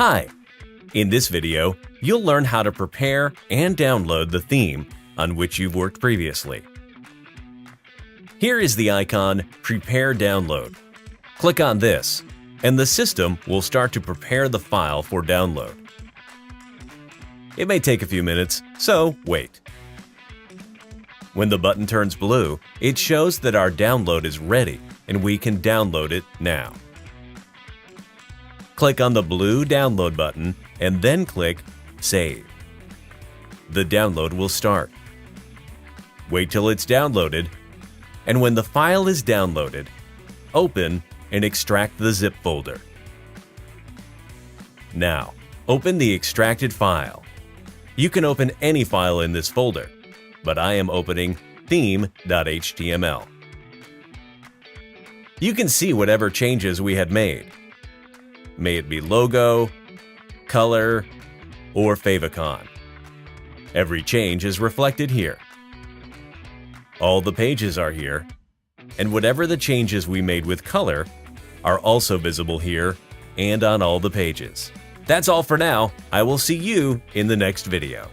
Hi! In this video, you'll learn how to prepare and download the theme on which you've worked previously. Here is the icon Prepare Download. Click on this, and the system will start to prepare the file for download. It may take a few minutes, so wait. When the button turns blue, it shows that our download is ready and we can download it now. Click on the blue download button and then click Save. The download will start. Wait till it's downloaded, and when the file is downloaded, open and extract the zip folder. Now, open the extracted file. You can open any file in this folder, but I am opening theme.html. You can see whatever changes we had made. May it be logo, color, or favicon. Every change is reflected here. All the pages are here, and whatever the changes we made with color are also visible here and on all the pages. That's all for now. I will see you in the next video.